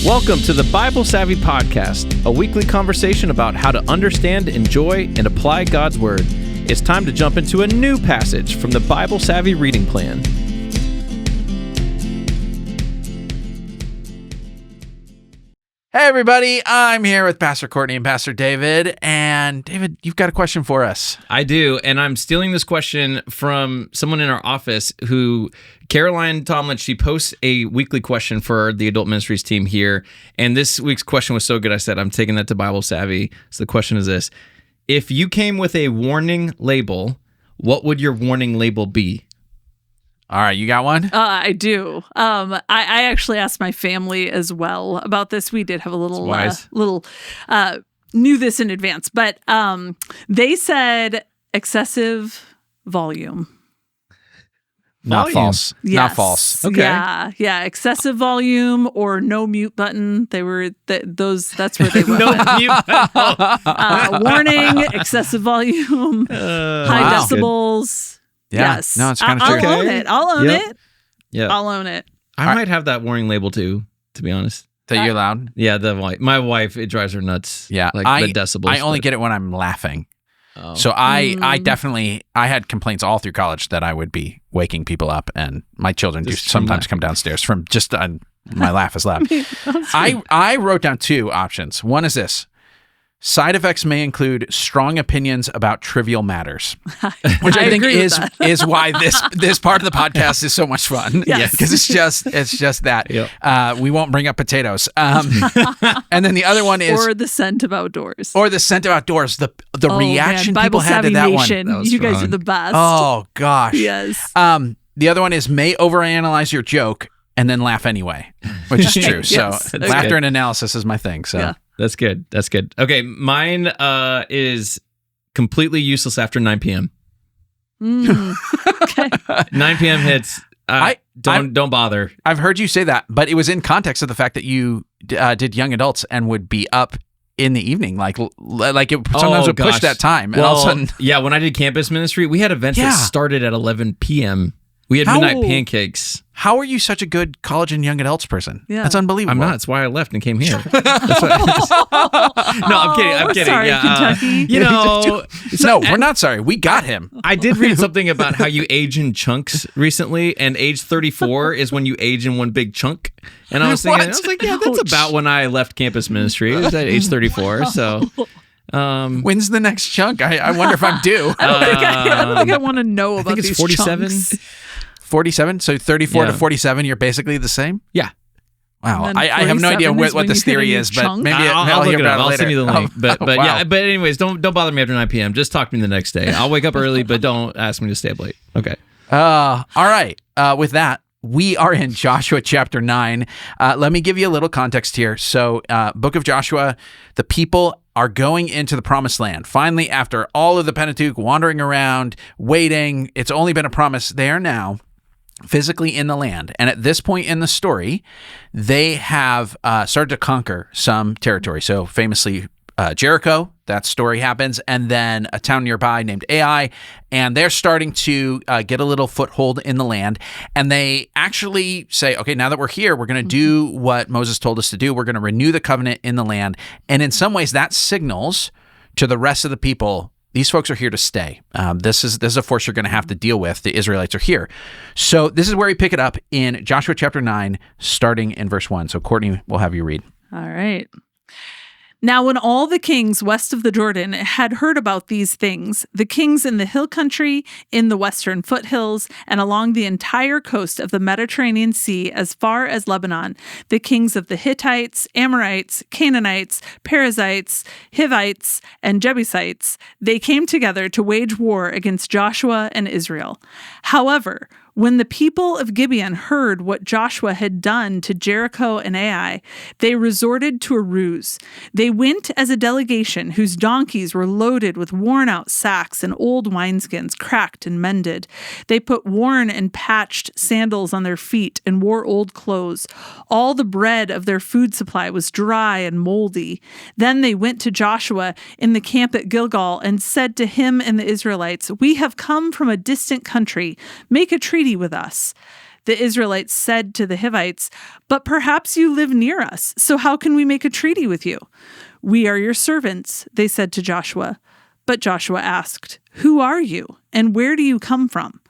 Welcome to the Bible Savvy Podcast, a weekly conversation about how to understand, enjoy, and apply God's Word. It's time to jump into a new passage from the Bible Savvy reading plan. Hey everybody, I'm here with Pastor Courtney and Pastor David. And David, you've got a question for us. I do, and I'm stealing this question from someone in our office who, Caroline Tomlin, she posts a weekly question for the adult ministries team here. And this week's question was so good, I said, I'm taking that to Bible Savvy. So the question is this: if you came with a warning label, what would your warning label be? All right, you got one? I do. I actually asked my family as well about this. We did have a little knew this in advance, but they said excessive volume. Not false. Yes. Not false. Okay. Yeah. Excessive volume or no mute button. They were those. That's where they went. No mute button. Warning: excessive volume, high decibels. Yeah. Yes. No, it's kind of true. I'll own it. I'll own it. Yeah. I'll own it. I might have that warning label too, to be honest. That you're loud? Yeah, my wife, it drives her nuts. Yeah. Like the decibels. I only get it when I'm laughing. Oh. So I definitely had complaints all through college that I would be waking people up, and my children do sometimes come downstairs from just my laugh is loud. I wrote down two options. One is this: side effects may include strong opinions about trivial matters, which I think is why this part of the podcast is so much fun. Yes. Because it's just that. Yep. We won't bring up potatoes. And then the other one is or the scent of outdoors. The reaction man. people had to that Nation. one. You guys are the best. Oh gosh. Yes. The other one is may overanalyze your joke and then laugh anyway, which is true. Yes. So laughter and analysis is my thing. So. Yeah. That's good. Okay, mine is completely useless after 9 p.m. Okay. 9 p.m. hits. Don't bother. I've heard you say that, but it was in context of the fact that you did young adults and would be up in the evening, like it sometimes would push that time, and all of a sudden, yeah. When I did campus ministry, we had events that started at 11 p.m. We had midnight pancakes. How are you such a good college and young adults person? Yeah. That's unbelievable. I'm not. That's why I left and came here. No, I'm kidding. Sorry, Kentucky. No, we're not sorry. We got him. I did read something about how you age in chunks recently, and age 34 is when you age in one big chunk. And I was thinking, yeah, that's about when I left campus ministry. It was at age 34. So. When's the next chunk? I wonder if I'm due. I don't think I want to know about these 47. chunks. 47? So 34 to 47, you're basically the same? Yeah. Wow. I have no idea what this theory is, but maybe I'll hear look it up. about it later. I'll send you the link. But wow. yeah. But anyways, don't bother me after 9 p.m. Just talk to me the next day. I'll wake up early, but don't ask me to stay up late. Okay. All right. With that, we are in Joshua chapter 9. Let me give you a little context here. So, book of Joshua, the people are going into the promised land. Finally, after all of the Pentateuch wandering around, waiting, it's only been a promise. They are now physically in the land. And at this point in the story, they have started to conquer some territory. So famously, Jericho, that story happens, and then a town nearby named Ai, and they're starting to get a little foothold in the land, and they actually say, okay, now that we're here, we're going to do what Moses told us to do. We're going to renew the covenant in the land, and in some ways that signals to the rest of the people, these folks are here to stay. This is a force you're going to have to deal with. The Israelites are here. So this is where we pick it up in Joshua chapter 9, starting in verse 1. So Courtney, we'll have you read. All right. Now, when all the kings west of the Jordan had heard about these things, the kings in the hill country, in the western foothills, and along the entire coast of the Mediterranean Sea as far as Lebanon, the kings of the Hittites, Amorites, Canaanites, Perizzites, Hivites, and Jebusites, they came together to wage war against Joshua and Israel. However, when the people of Gibeon heard what Joshua had done to Jericho and Ai, they resorted to a ruse. They went as a delegation whose donkeys were loaded with worn-out sacks and old wineskins, cracked and mended. They put worn and patched sandals on their feet and wore old clothes. All the bread of their food supply was dry and moldy. Then they went to Joshua in the camp at Gilgal and said to him and the Israelites, "We have come from a distant country. Make a treaty with us." The Israelites said to the Hivites, "But perhaps you live near us, so how can we make a treaty with you?" "We are your servants," they said to Joshua. But Joshua asked, "Who are you, and where do you come from?"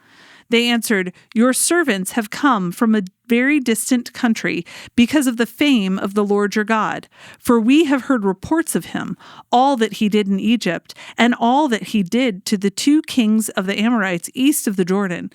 They answered, "Your servants have come from a very distant country because of the fame of the Lord your God. For we have heard reports of him, all that he did in Egypt, and all that he did to the 2 kings of the Amorites east of the Jordan,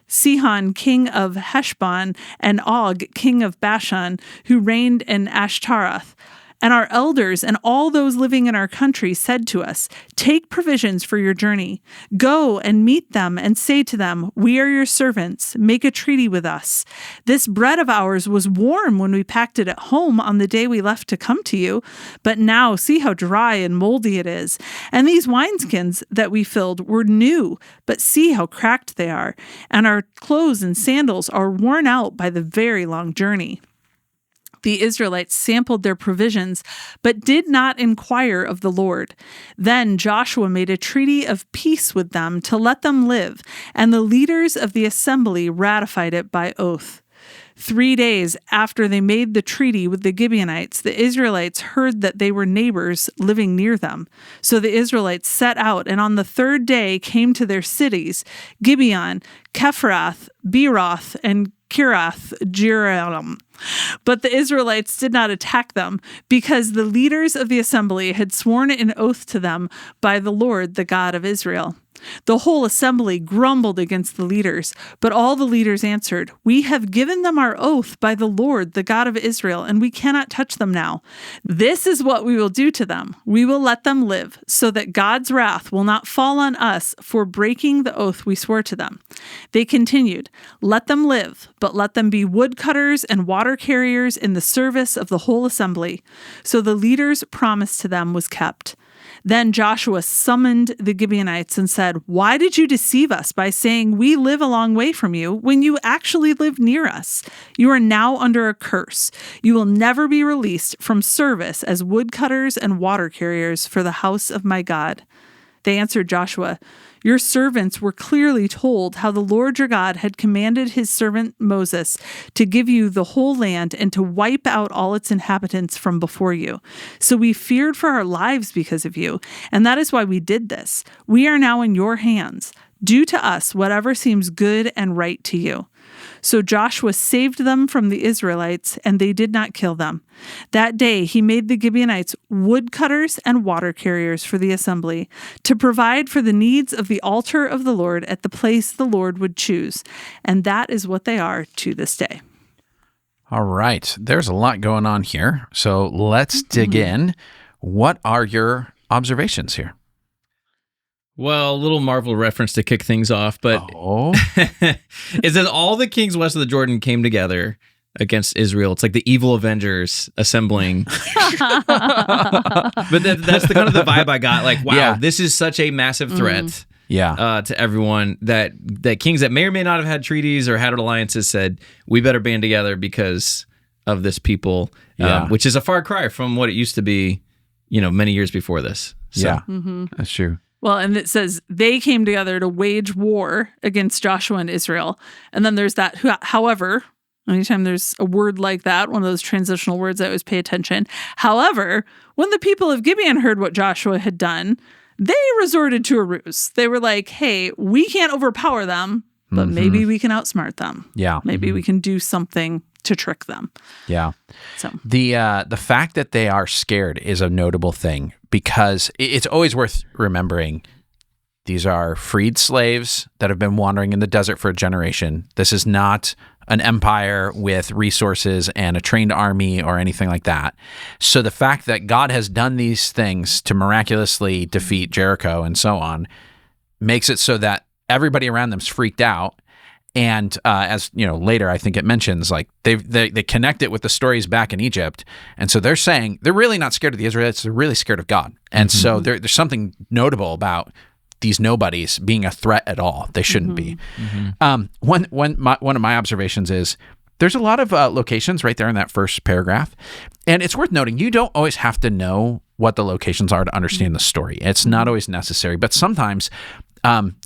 Sihon, king of Heshbon, and Og, king of Bashan, who reigned in Ashtaroth. And our elders and all those living in our country said to us, 'Take provisions for your journey. Go and meet them and say to them, "We are your servants. Make a treaty with us. This bread of ours was warm when we packed it at home on the day we left to come to you. But now see how dry and moldy it is. And these wineskins that we filled were new, but see how cracked they are. And our clothes and sandals are worn out by the very long journey." The Israelites sampled their provisions, but did not inquire of the Lord. Then Joshua made a treaty of peace with them to let them live, and the leaders of the assembly ratified it by oath. 3 days after they made the treaty with the Gibeonites, the Israelites heard that they were neighbors living near them. So the Israelites set out, and on the 3rd day came to their cities, Gibeon, Kephrath, Beeroth, and Kirath Jearim. But the Israelites did not attack them, because the leaders of the assembly had sworn an oath to them by the Lord, the God of Israel. The whole assembly grumbled against the leaders, but all the leaders answered, "We have given them our oath by the Lord, the God of Israel, and we cannot touch them now. This is what we will do to them. We will let them live, so that God's wrath will not fall on us for breaking the oath we swore to them." They continued, "Let them live, but let them be woodcutters and water carriers in the service of the whole assembly." So the leaders' promise to them was kept. Then Joshua summoned the Gibeonites and said, "Why did you deceive us by saying we live a long way from you when you actually live near us? You are now under a curse. You will never be released from service as woodcutters and water carriers for the house of my God." They answered Joshua, "Your servants were clearly told how the Lord your God had commanded his servant Moses to give you the whole land and to wipe out all its inhabitants from before you. So we feared for our lives because of you, and that is why we did this. We are now in your hands. Do to us whatever seems good and right to you." So Joshua saved them from the Israelites, and they did not kill them. That day he made the Gibeonites woodcutters and water carriers for the assembly, to provide for the needs of the altar of the Lord at the place the Lord would choose. And that is what they are to this day. All right. There's a lot going on here. So let's dig in. What are your observations here? Well, a little Marvel reference to kick things off, but it says all the kings west of the Jordan came together against Israel. It's like the evil Avengers assembling. But that's the kind of the vibe I got. Like, wow, this is such a massive threat to everyone that kings that may or may not have had treaties or had alliances said, we better band together because of this people, which is a far cry from what it used to be, many years before this. So. Yeah, that's true. Well, and it says they came together to wage war against Joshua and Israel. And then there's that, however, anytime there's a word like that, one of those transitional words, I always pay attention. However, when the people of Gibeon heard what Joshua had done, they resorted to a ruse. They were like, hey, we can't overpower them, but maybe we can outsmart them. Yeah. Maybe we can do something to trick them. Yeah. So the fact that they are scared is a notable thing, because it's always worth remembering these are freed slaves that have been wandering in the desert for a generation. This is not an empire with resources and a trained army or anything like that. So the fact that God has done these things to miraculously defeat Jericho and so on makes it so that everybody around them is freaked out. And as later I think it mentions, like they connect it with the stories back in Egypt, and so they're saying they're really not scared of the Israelites; they're really scared of God. And so there's something notable about these nobodies being a threat at all. They shouldn't be. One of my observations is there's a lot of locations right there in that first paragraph, and it's worth noting you don't always have to know what the locations are to understand the story. It's not always necessary, but sometimes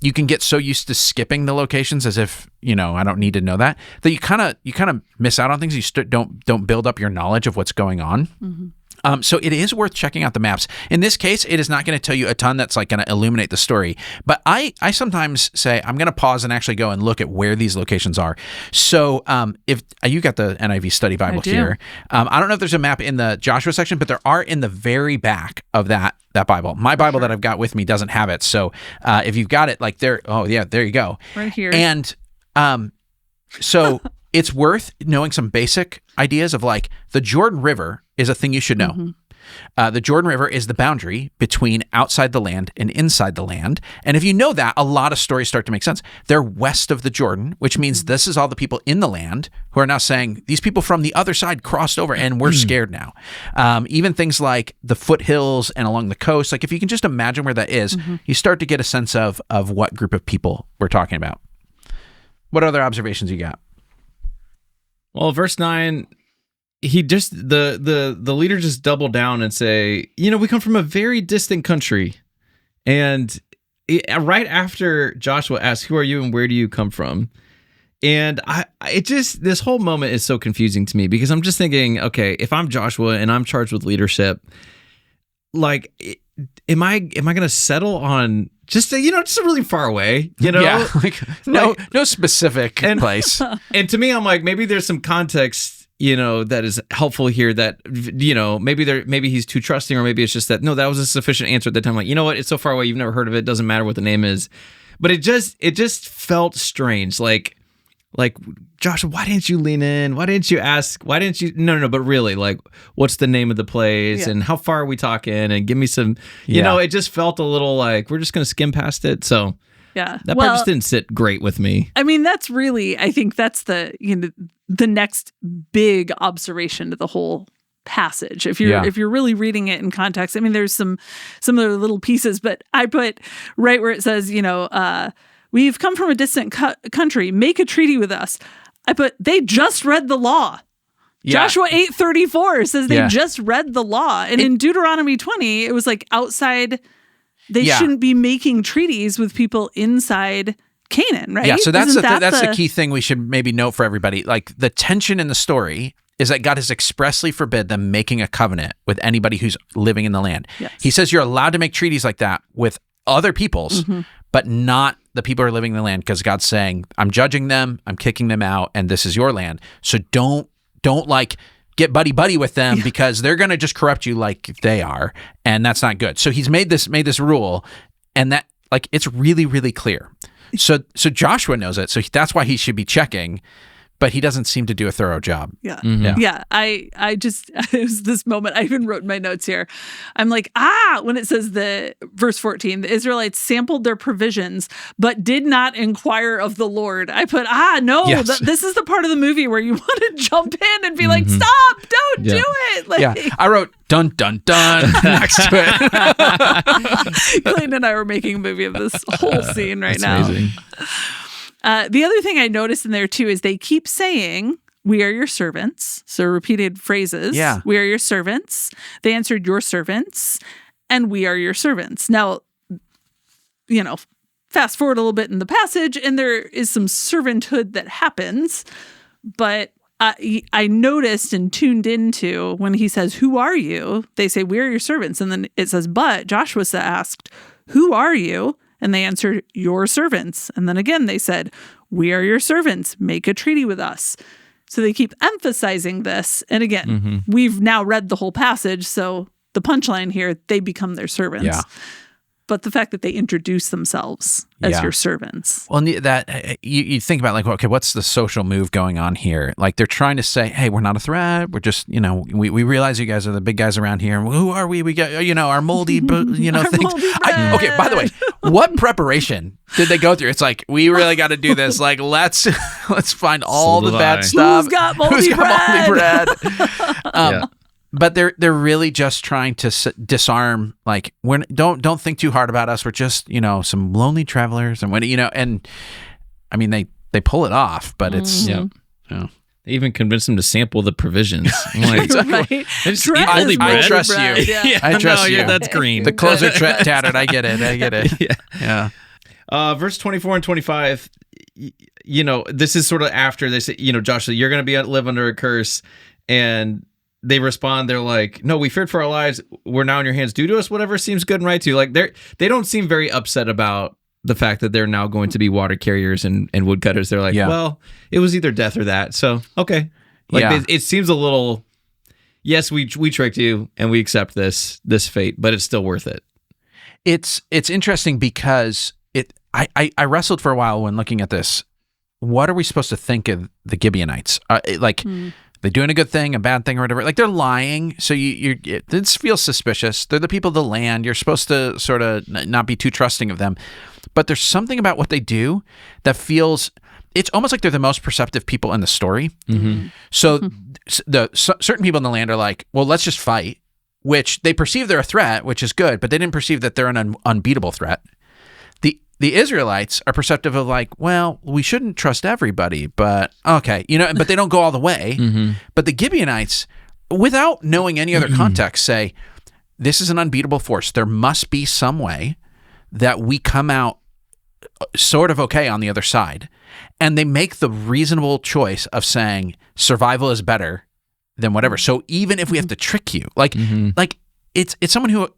you can get so used to skipping the locations as if, I don't need to know that you kind of miss out on things. You don't build up your knowledge of what's going on. So it is worth checking out the maps. In this case, it is not going to tell you a ton that's like going to illuminate the story. But I sometimes say, I'm going to pause and actually go and look at where these locations are. So if you got the NIV Study Bible here, I don't know if there's a map in the Joshua section, but there are in the very back of that Bible. My Bible that I've got with me doesn't have it. So if you've got it like there, there you go. Right here. And so it's worth knowing some basic ideas of like the Jordan River is a thing you should know. The Jordan River is the boundary between outside the land and inside the land. And if you know that, a lot of stories start to make sense. They're west of the Jordan, which means this is all the people in the land who are now saying, these people from the other side crossed over and we're scared now. Even things like the foothills and along the coast, like if you can just imagine where that is, you start to get a sense of what group of people we're talking about. What other observations you got? Well, verse 9, he just the leader just doubled down and say, we come from a very distant country. And right after Joshua asks, who are you and where do you come from? And this whole moment is so confusing to me because I'm just thinking, okay, if I'm Joshua and I'm charged with leadership, like, am I going to settle on just really far away, Yeah, no specific place. And to me, I'm like, maybe there's some context, that is helpful here that, maybe he's too trusting, or maybe it's just that, no, that was a sufficient answer at the time. Like, you know what? It's so far away. You've never heard of it. Doesn't matter what the name is. But it just felt strange. Like, Joshua, why didn't you lean in? Why didn't you ask? Why didn't you? No, but really, like, what's the name of the place and how far are we talking? And give me some, it just felt a little like we're just going to skim past it. So that part just didn't sit great with me. I mean, I think that's the next big observation to the whole passage. If you're really reading it in context, I mean, there's some other little pieces, but I put right where it says, we've come from a distant country. Make a treaty with us. I put, they just read the law. Yeah. Joshua 8:34 says they just read the law. And in Deuteronomy 20, it was like outside, they shouldn't be making treaties with people inside Canaan, right? Yeah, so that's the key thing we should maybe note for everybody. Like, the tension in the story is that God has expressly forbid them making a covenant with anybody who's living in the land. Yes. He says you're allowed to make treaties like that with other peoples, but not the people who are living in the land, because God's saying, I'm judging them, I'm kicking them out, and this is your land. So don't like get buddy with them because they're going to just corrupt you like they are, and that's not good. So he's made this rule, and that, like, it's really, really clear. So Joshua knows it, so that's why he should be checking, but he doesn't seem to do a thorough job. Yeah. I just, it was this moment, I even wrote in my notes here. I'm like, when it says verse 14, the Israelites sampled their provisions, but did not inquire of the Lord. I put, no, yes. This is the part of the movie where you want to jump in and be like, stop, don't do it. Like, I wrote, dun, dun, dun, next to it. Clayton and I were making a movie of this whole scene That's now. Amazing. The other thing I noticed in there too is they keep saying, we are your servants. So repeated phrases. Yeah. We are your servants. They answered, your servants, and we are your servants. Now, fast forward a little bit in the passage, and there is some servanthood that happens. But I noticed and tuned into when he says, who are you? They say, we are your servants. And then it says, but Joshua asked, who are you? And they answered, your servants. And then again, they said, we are your servants. Make a treaty with us. So they keep emphasizing this. And again, we've now read the whole passage. So the punchline here, they become their servants. Yeah. But the fact that they introduce themselves as your servants. Well, that you think about, like, okay, what's the social move going on here? Like, they're trying to say, hey, we're not a threat. We're just, we realize you guys are the big guys around here. Who are we? We got, our moldy, Our things. moldy Okay, by the way, what preparation did they go through? It's like, we really got to do this. Like, let's find all the bad stuff. Who's got moldy bread? But they're really just trying to disarm. Like, don't think too hard about us. We're just some lonely travelers, and and I mean they pull it off, but it's They even convinced him to sample the provisions. I'm like, right? I trust you. Yeah. I trust you. That's green. The clothes are tattered. I get it. Yeah. Verse 24 and 25, this is sort of after they say, Joshua, you're going to live under a curse. And they respond, they're like, no, we feared for our lives. We're now in your hands. Do to us whatever seems good and right to you. Like they don't seem very upset about the fact that they're now going to be water carriers and woodcutters. They're like, well, it was either death or that. So, okay. Like it seems a little, yes, we tricked you and we accept this fate, but it's still worth it. It's interesting because I wrestled for a while when looking at this. What are we supposed to think of the Gibeonites? They're doing a good thing, a bad thing, or whatever. Like they're lying, so this feels suspicious. They're the people of the land. You're supposed to sort of not be too trusting of them. But there's something about what they do that feels. It's almost like they're the most perceptive people in the story. Mm-hmm. So certain people in the land are like, well, let's just fight, which they perceive they're a threat, which is good, but they didn't perceive that they're an unbeatable threat. The Israelites are perceptive of like, well, we shouldn't trust everybody, but okay, but they don't go all the way. Mm-hmm. But the Gibeonites, without knowing any other context, say, this is an unbeatable force. There must be some way that we come out sort of okay on the other side. And they make the reasonable choice of saying survival is better than whatever. So even if we have to trick you, like it's someone who,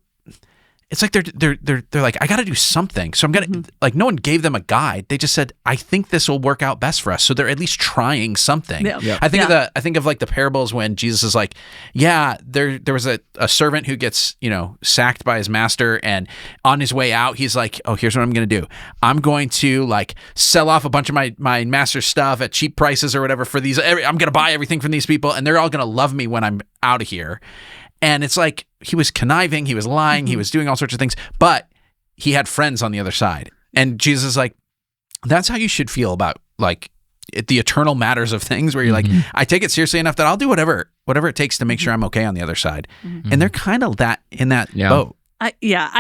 it's like they're like, I got to do something. So I'm gonna like, no one gave them a guide. They just said, I think this will work out best for us. So they're at least trying something. Yeah. Yeah. I think of like the parables when Jesus is like, there was a servant who gets sacked by his master, and on his way out he's like, oh, here's what I'm gonna do. I'm going to like sell off a bunch of my master's stuff at cheap prices or whatever for these. I'm gonna buy everything from these people, and they're all gonna love me when I'm out of here. And it's like he was conniving, he was lying, he was doing all sorts of things, but he had friends on the other side. And Jesus is like, that's how you should feel about like the eternal matters of things, where you're like, I take it seriously enough that I'll do whatever it takes to make sure I'm okay on the other side. And they're kind of in that boat. I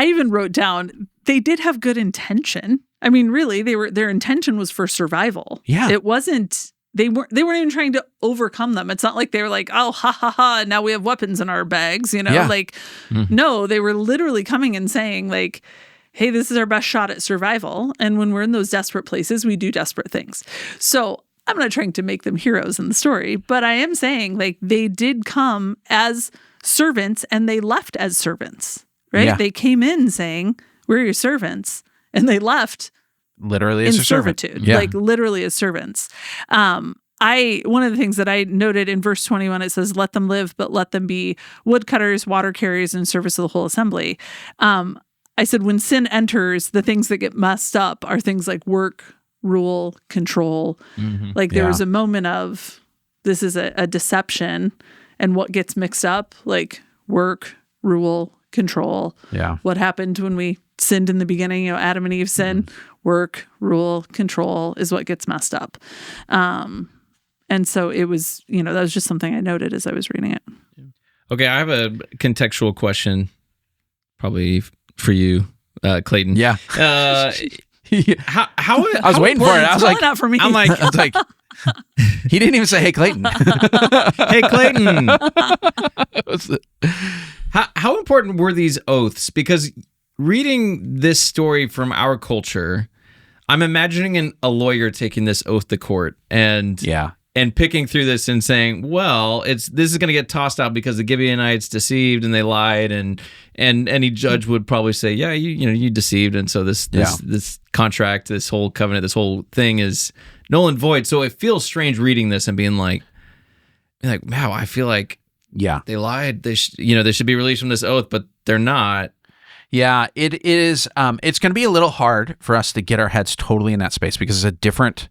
even wrote down, they did have good intention. I mean, really, their intention was for survival. Yeah. It wasn't. They weren't even trying to overcome them. It's not like they were like, oh, ha, ha, ha, now we have weapons in our bags, No, they were literally coming and saying like, hey, this is our best shot at survival. And when we're in those desperate places, we do desperate things. So I'm not trying to make them heroes in the story, but I am saying like they did come as servants and they left as servants, right? Yeah. They came in saying, we're your servants, and they left literally as a servitude, like literally as servants. One of the things that I noted in verse 21, it says, let them live, but let them be woodcutters, water carriers in service of the whole assembly. I said, when sin enters, the things that get messed up are things like work, rule, control. Like there was a moment of, this is a deception, and what gets mixed up, like work, rule, control. Yeah. What happened when we sinned in the beginning, Adam and Eve sin, work, rule, control is what gets messed up. And so it was, that was just something I noted as I was reading it. Okay, I have a contextual question, probably for you, Clayton. Yeah. How I was waiting for it. I was like, not for me. I was like, he didn't even say, "Hey, Clayton." Hey, Clayton. How important were these oaths? Because reading this story from our culture, I'm imagining a lawyer taking this oath to court and picking through this and saying, well, this is going to get tossed out because the Gibeonites deceived and they lied, and any judge would probably say, yeah, you deceived, and so this contract, this whole covenant, this whole thing is null and void. So it feels strange reading this and being like, wow, I feel like they lied. They should be released from this oath, but they're not. Yeah, it is. It's going to be a little hard for us to get our heads totally in that space because it's a different,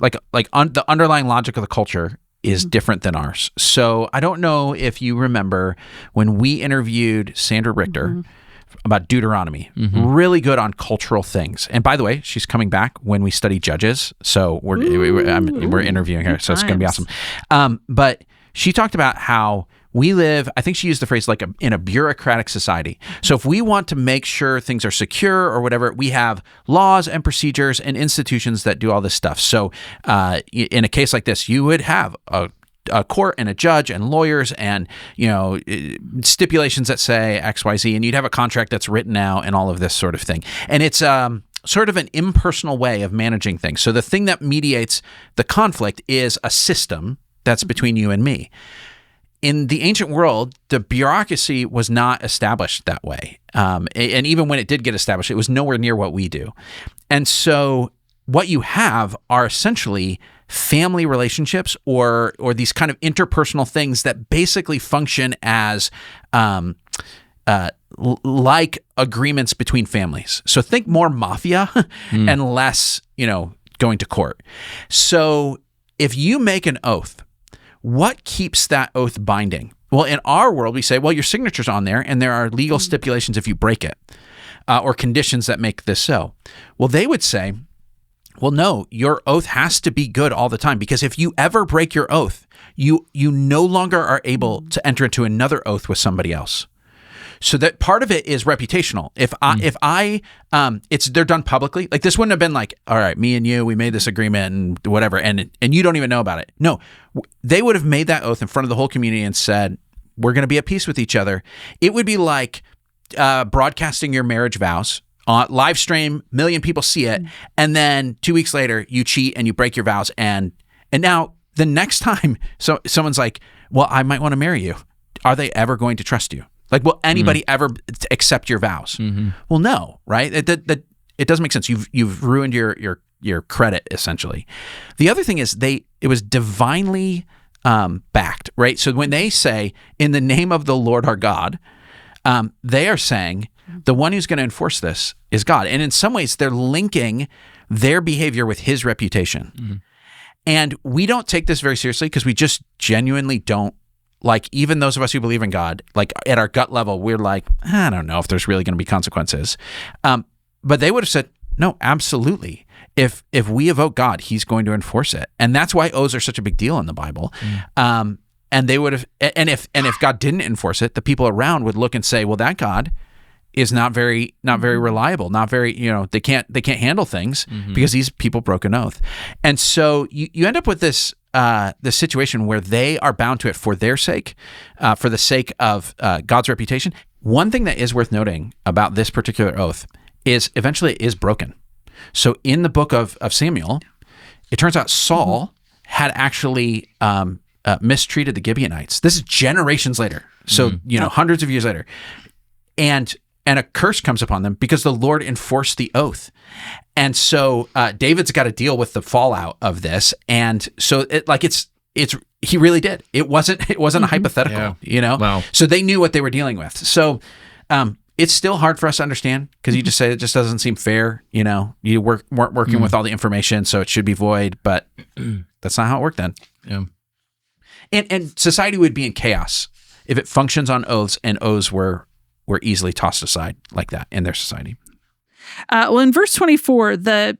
the underlying logic of the culture is different than ours. So I don't know if you remember when we interviewed Sandra Richter about Deuteronomy, really good on cultural things. And by the way, she's coming back when we study Judges. So we're interviewing her, so it's going to be awesome. But she talked about how we live, I think she used the phrase like in a bureaucratic society. So if we want to make sure things are secure or whatever, we have laws and procedures and institutions that do all this stuff. So in a case like this, you would have a court and a judge and lawyers and stipulations that say X, Y, Z, and you'd have a contract that's written out and all of this sort of thing. And it's sort of an impersonal way of managing things. So the thing that mediates the conflict is a system that's between you and me. In the ancient world, the bureaucracy was not established that way. And even when it did get established, it was nowhere near what we do. And so what you have are essentially family relationships or these kind of interpersonal things that basically function as like agreements between families. So think more mafia and less, going to court. So if you make an oath, what keeps that oath binding? Well, in our world, we say, well, your signature's on there, and there are legal stipulations if you break it, or conditions that make this so. Well, they would say, well, no, your oath has to be good all the time, because if you ever break your oath, you no longer are able to enter into another oath with somebody else. So that part of it is reputational. They're done publicly. Like this wouldn't have been like, all right, me and you, we made this agreement and whatever, and you don't even know about it. No, they would have made that oath in front of the whole community and said, we're going to be at peace with each other. It would be like broadcasting your marriage vows on live stream, million people see it, and then 2 weeks later you cheat and you break your vows, and now the next time someone's like, well, I might want to marry you. Are they ever going to trust you? Like, will anybody ever accept your vows? Well, no, right? It doesn't make sense. You've ruined your credit, essentially. The other thing is it was divinely backed, right? So when they say, in the name of the Lord our God, they are saying the one who's going to enforce this is God. And in some ways, they're linking their behavior with his reputation. And we don't take this very seriously because we just genuinely don't. Like, even those of us who believe in God, like at our gut level, we're like, I don't know if there's really going to be consequences. But they would have said, no, absolutely. If we evoke God, he's going to enforce it. And that's why oaths are such a big deal in the Bible. And they would have, and if God didn't enforce it, the people around would look and say, well, that God is not very reliable, not very, they can't handle things because these people broke an oath. And so you end up with this situation where they are bound to it for their sake, for the sake of God's reputation. One thing that is worth noting about this particular oath is eventually it is broken. So in the book of Samuel, it turns out Saul had actually mistreated the Gibeonites. This is generations later. So, hundreds of years later. And a curse comes upon them because the Lord enforced the oath. And so David's got to deal with the fallout of this. And so he really did. It wasn't a hypothetical, Wow. So they knew what they were dealing with. So it's still hard for us to understand because you just say it just doesn't seem fair. You weren't working with all the information, so it should be void. But that's not how it worked then. Yeah. And society would be in chaos if it functions on oaths, and oaths were easily tossed aside like that in their society. Well, in verse 24, the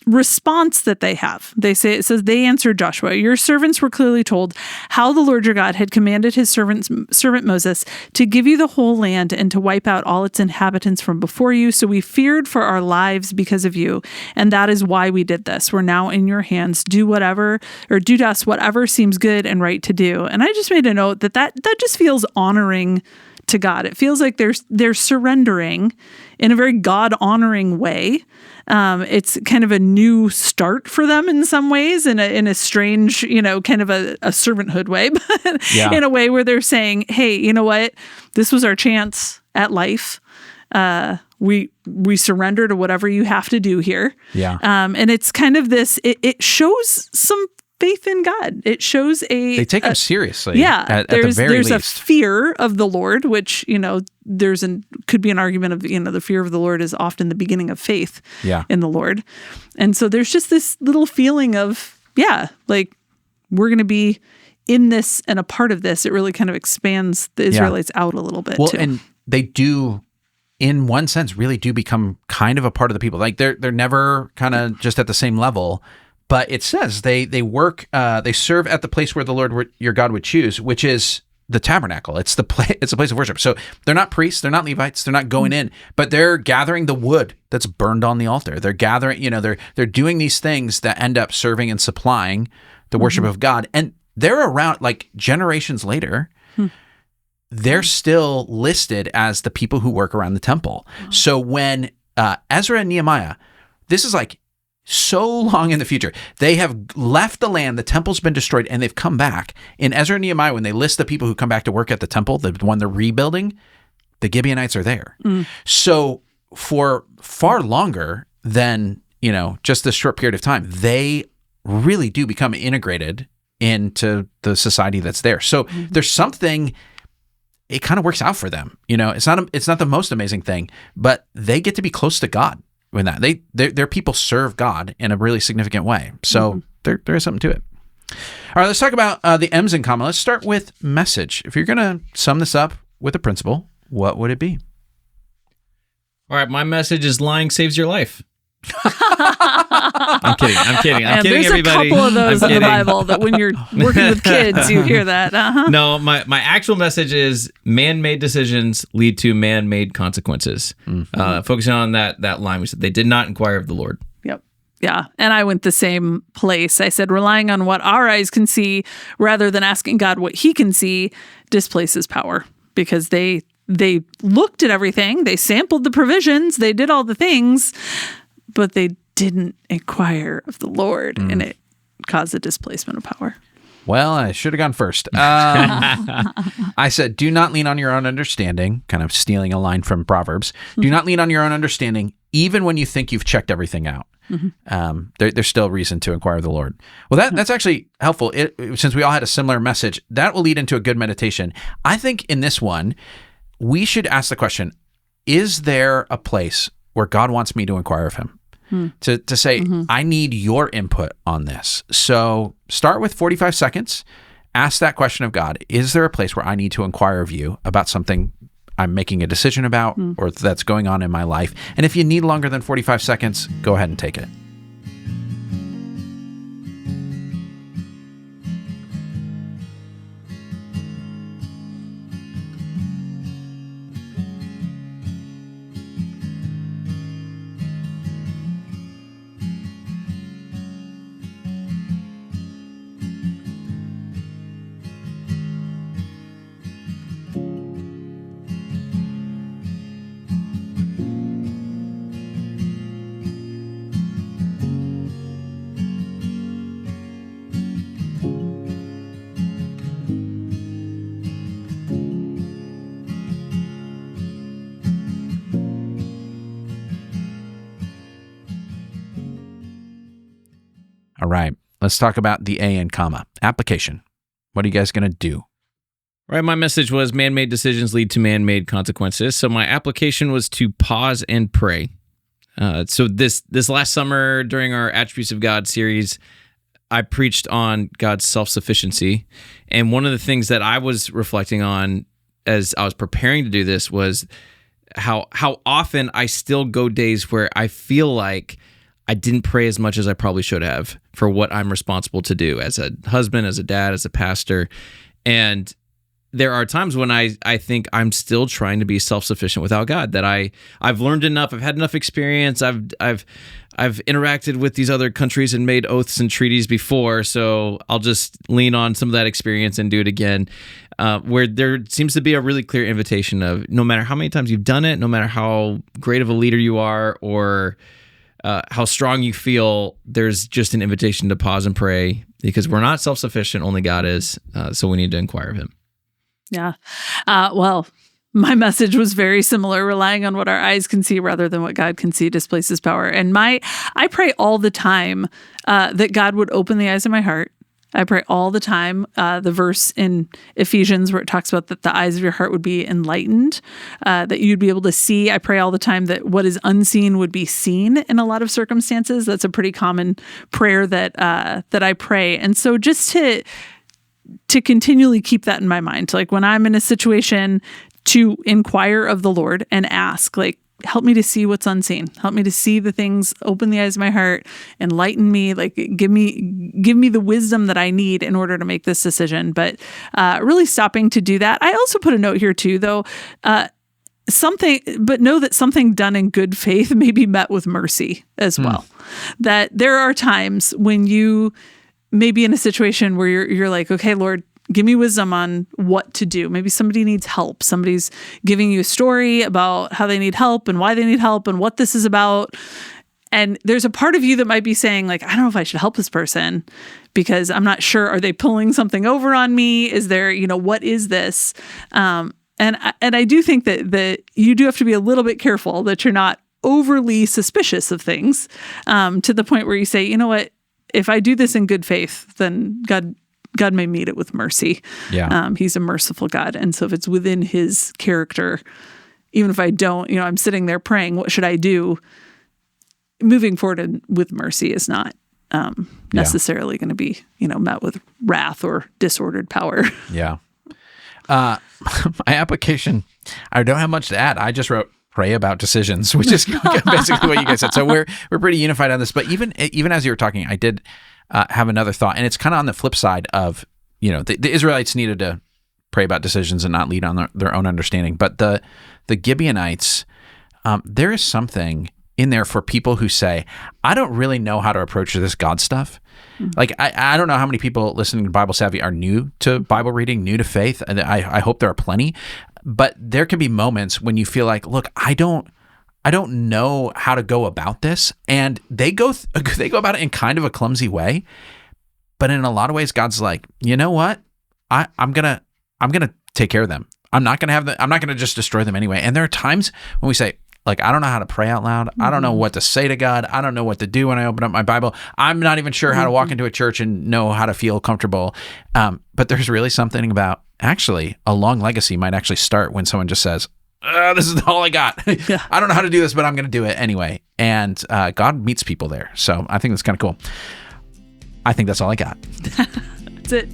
response that they have, it says, they answered Joshua, your servants were clearly told how the Lord your God had commanded his servant Moses to give you the whole land and to wipe out all its inhabitants from before you. So we feared for our lives because of you. And that is why we did this. We're now in your hands. Do to us whatever seems good and right to do. And I just made a note that just feels honoring to God. It feels like they're surrendering in a very God-honoring way. It's kind of a new start for them in some ways, in a strange, kind of a servanthood way, but in a way where they're saying, hey, you know what? This was our chance at life. We surrender to whatever you have to do here. Yeah. And it's kind of this, it shows some faith in God. It shows they take him seriously. Yeah. At the very least. There's a fear of the Lord, which, could be an argument of, the fear of the Lord is often the beginning of faith in the Lord. And so there's just this little feeling of, like we're going to be in this and a part of this. It really kind of expands the Israelites out a little bit too. And they do, in one sense, really do become kind of a part of the people. Like they're never kind of just at the same level. But it says they work, they serve at the place where the Lord your God would choose, which is the tabernacle. It's a place of worship. So they're not priests, they're not Levites, they're not going in, but they're gathering the wood that's burned on the altar. They're gathering, they're doing these things that end up serving and supplying the worship of God. And they're around like generations later. They're still listed as the people who work around the temple. So when Ezra and Nehemiah, this is like so long in the future. They have left the land, the temple's been destroyed, and they've come back. In Ezra and Nehemiah, when they list the people who come back to work at the temple, the one they're rebuilding, the Gibeonites are there. So for far longer than, just this short period of time, they really do become integrated into the society that's there. So there's something, it kind of works out for them. It's not the most amazing thing, but they get to be close to God when their people serve God in a really significant way. So there is something to it. All right, let's talk about the M's in common. Let's start with message. If you're going to sum this up with a principle, what would it be? All right, my message is lying saves your life. I'm kidding. There's everybody. a couple of those in the Bible that when you're working with kids, you hear that. No, my actual message is man-made decisions lead to man-made consequences. Focusing on that line, we said they did not inquire of the Lord. Yep. Yeah. And I went the same place. I said relying on what our eyes can see rather than asking God what he can see displaces power, because they looked at everything. They sampled the provisions. They did all the things, but they didn't inquire of the Lord, and it caused a displacement of power. Well, I should have gone first. I said, do not lean on your own understanding, kind of stealing a line from Proverbs. Do not lean on your own understanding, even when you think you've checked everything out. There's still reason to inquire of the Lord. Well, that's actually helpful. Since we all had a similar message, that will lead into a good meditation. I think in this one, we should ask the question, is there a place where God wants me to inquire of him? To say, I need your input on this. So start with 45 seconds. Ask that question of God. Is there a place where I need to inquire of you about something I'm making a decision about or that's going on in my life? And if you need longer than 45 seconds, go ahead and take it. All right, let's talk about the A in comma. Application. What are you guys going to do? Right, my message was man-made decisions lead to man-made consequences. So my application was to pause and pray. So this last summer during our Attributes of God series, I preached on God's self-sufficiency. And one of the things that I was reflecting on as I was preparing to do this was how often I still go days where I feel like I didn't pray as much as I probably should have for what I'm responsible to do as a husband, as a dad, as a pastor. And there are times when I think I'm still trying to be self-sufficient without God, that I've learned enough, I've had enough experience, I've interacted with these other countries and made oaths and treaties before, so I'll just lean on some of that experience and do it again. Where there seems to be a really clear invitation of no matter how many times you've done it, no matter how great of a leader you are or how strong you feel, there's just an invitation to pause and pray, because we're not self-sufficient, only God is, so we need to inquire of him. Yeah. Well, my message was very similar. Relying on what our eyes can see rather than what God can see displaces power. And I pray all the time that God would open the eyes of my heart. I pray all the time, the verse in Ephesians where it talks about that the eyes of your heart would be enlightened, that you'd be able to see. I pray all the time that what is unseen would be seen in a lot of circumstances. That's a pretty common prayer that I pray. And so just to continually keep that in my mind, like when I'm in a situation, to inquire of the Lord and ask, like, help me to see what's unseen. Help me to see the things, open the eyes of my heart, enlighten me, like give me the wisdom that I need in order to make this decision. But really stopping to do that. I also put a note here too, though, know that something done in good faith may be met with mercy as well. That there are times when you may be in a situation where you're like, okay, Lord, Give me wisdom on what to do. Maybe somebody needs help. Somebody's giving you a story about how they need help and why they need help and what this is about. And there's a part of you that might be saying, like, I don't know if I should help this person because I'm not sure. Are they pulling something over on me? Is there, what is this? And I do think that you do have to be a little bit careful that you're not overly suspicious of things to the point where you say, you know what, if I do this in good faith, then God may meet it with mercy. Yeah. He's a merciful God. And so if it's within his character, even if I don't, I'm sitting there praying, what should I do? Moving forward with mercy is not necessarily going to be, met with wrath or disordered power. Yeah. My application, I don't have much to add. I just wrote pray about decisions, which is basically what you guys said. So we're pretty unified on this. But even as you were talking, I did have another thought, and it's kind of on the flip side of, the Israelites needed to pray about decisions and not lead on their own understanding. But the Gibeonites, there is something in there for people who say, I don't really know how to approach this God stuff. Mm-hmm. Like, I don't know how many people listening to Bible Savvy are new to Bible reading, new to faith. And I hope there are plenty. But there can be moments when you feel like, look, I don't know how to go about this. And they go about it in kind of a clumsy way. But in a lot of ways, God's like, you know what? I'm gonna take care of them. I'm not gonna just destroy them anyway. And there are times when we say, like, I don't know how to pray out loud. Mm-hmm. I don't know what to say to God. I don't know what to do when I open up my Bible. I'm not even sure how to walk into a church and know how to feel comfortable. But there's really something about, actually, a long legacy might actually start when someone just says, this is all I got. Yeah. I don't know how to do this, but I'm going to do it anyway. And God meets people there. So I think that's kind of cool. I think that's all I got. That's it.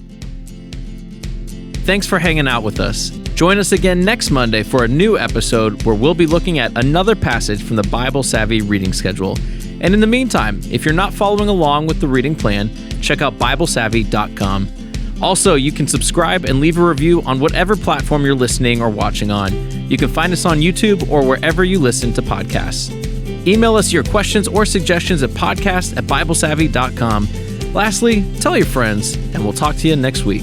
Thanks for hanging out with us. Join us again next Monday for a new episode where we'll be looking at another passage from the Bible Savvy reading schedule. And in the meantime, if you're not following along with the reading plan, check out BibleSavvy.com. Also, you can subscribe and leave a review on whatever platform you're listening or watching on. You can find us on YouTube or wherever you listen to podcasts. Email us your questions or suggestions at podcast@BibleSavvy.com. Lastly, tell your friends, and we'll talk to you next week.